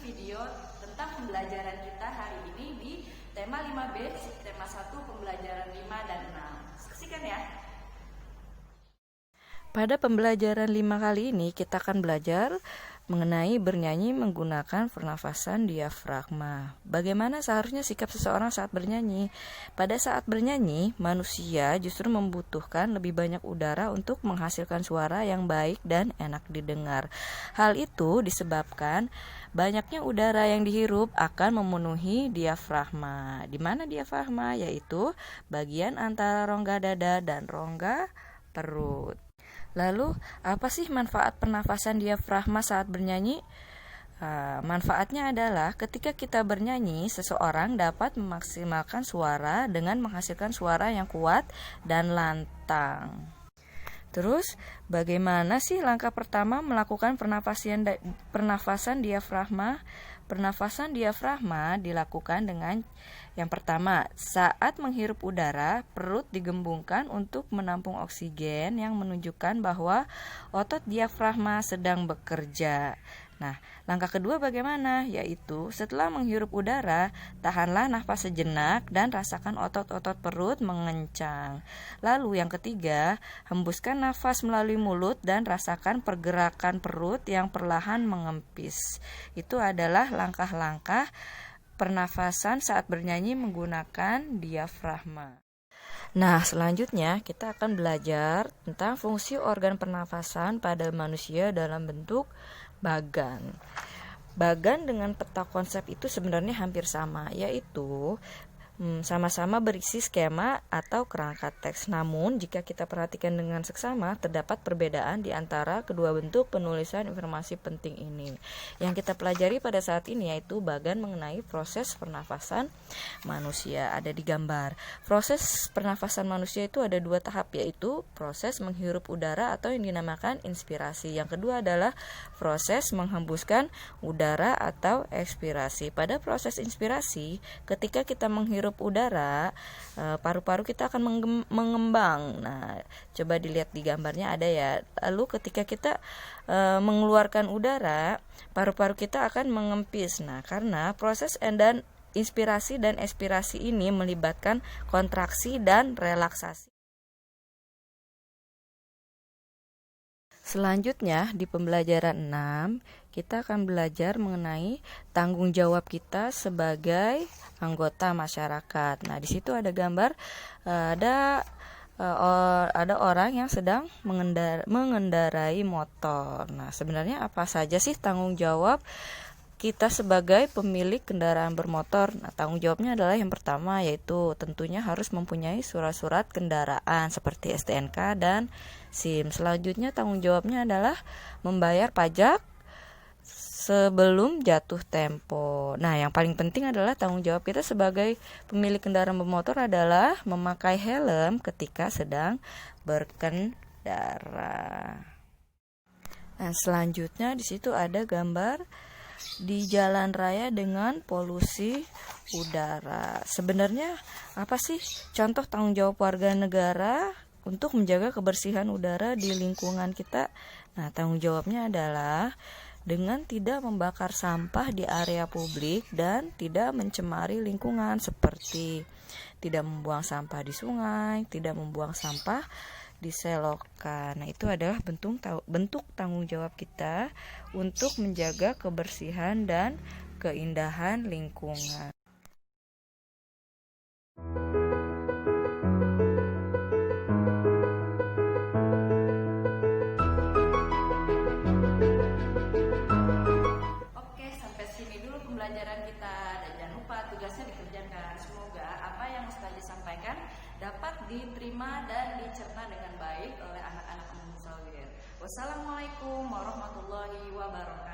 video tentang pembelajaran kita hari ini di tema 5B, tema 1, pembelajaran 5 dan 6. Saksikan ya. Pada pembelajaran 5 kali ini kita akan belajar mengenai bernyanyi menggunakan pernafasan diafragma. Bagaimana seharusnya sikap seseorang saat bernyanyi? Pada saat bernyanyi, manusia justru membutuhkan lebih banyak udara untuk menghasilkan suara yang baik dan enak didengar. Hal itu disebabkan banyaknya udara yang dihirup akan memenuhi diafragma. Di mana diafragma? Yaitu bagian antara rongga dada dan rongga perut. Lalu, apa sih manfaat pernafasan diafragma saat bernyanyi? Manfaatnya adalah ketika kita bernyanyi, seseorang dapat memaksimalkan suara dengan menghasilkan suara yang kuat dan lantang. Terus, bagaimana sih langkah pertama melakukan pernafasan diafragma? Pernafasan diafragma dilakukan dengan yang pertama, saat menghirup udara, perut digembungkan untuk menampung oksigen yang menunjukkan bahwa otot diafragma sedang bekerja. Nah, langkah kedua bagaimana? Yaitu setelah menghirup udara, tahanlah nafas sejenak dan rasakan otot-otot perut mengencang. Lalu yang ketiga, hembuskan nafas melalui mulut dan rasakan pergerakan perut yang perlahan mengempis. Itu adalah langkah-langkah pernafasan saat bernyanyi menggunakan diafragma. Nah, selanjutnya kita akan belajar tentang fungsi organ pernafasan pada manusia dalam bentuk bagan. Bagan dengan peta konsep itu sebenarnya hampir sama, yaitu sama-sama berisi skema atau kerangka teks. Namun, jika kita perhatikan dengan seksama, terdapat perbedaan di antara kedua bentuk penulisan informasi penting ini. Yang kita pelajari pada saat ini yaitu bagan mengenai proses pernafasan manusia. Ada di gambar. Proses pernafasan manusia itu ada 2 tahap, yaitu proses menghirup udara atau yang dinamakan inspirasi. Yang kedua adalah proses menghembuskan udara atau ekspirasi. Pada proses inspirasi, ketika kita menghirup udara, paru-paru kita akan mengembang. Nah, coba dilihat di gambarnya ada ya. Lalu ketika kita mengeluarkan udara, paru-paru kita akan mengempis. Nah, karena proses dan inspirasi dan ekspirasi ini melibatkan kontraksi dan relaksasi. Selanjutnya di pembelajaran 6 kita akan belajar mengenai tanggung jawab kita sebagai anggota masyarakat. Nah, di situ ada gambar ada orang yang sedang mengendarai motor. Nah, sebenarnya apa saja sih tanggung jawab kita sebagai pemilik kendaraan bermotor? Nah, tanggung jawabnya adalah yang pertama, yaitu tentunya harus mempunyai surat-surat kendaraan seperti STNK dan SIM. Selanjutnya tanggung jawabnya adalah membayar pajak sebelum jatuh tempo. Nah, yang paling penting adalah tanggung jawab kita sebagai pemilik kendaraan bermotor adalah memakai helm ketika sedang berkendara. Nah, selanjutnya di situ ada gambar di jalan raya dengan polusi udara. Sebenarnya apa sih contoh tanggung jawab warga negara untuk menjaga kebersihan udara di lingkungan kita? Nah, tanggung jawabnya adalah dengan tidak membakar sampah di area publik dan tidak mencemari lingkungan, seperti tidak membuang sampah di sungai, tidak membuang sampah di selokan. Nah, itu adalah bentuk tanggung jawab kita untuk menjaga kebersihan dan keindahan lingkungan. Oke, sampai sini dulu pembelajaran kita dan jangan lupa tugasnya dikerjakan. Semoga apa yang Ustaz disampaikan dapat diterima dan dicerna dengan baik oleh anak-anak Musawir. Wassalamualaikum warahmatullahi wabarakatuh.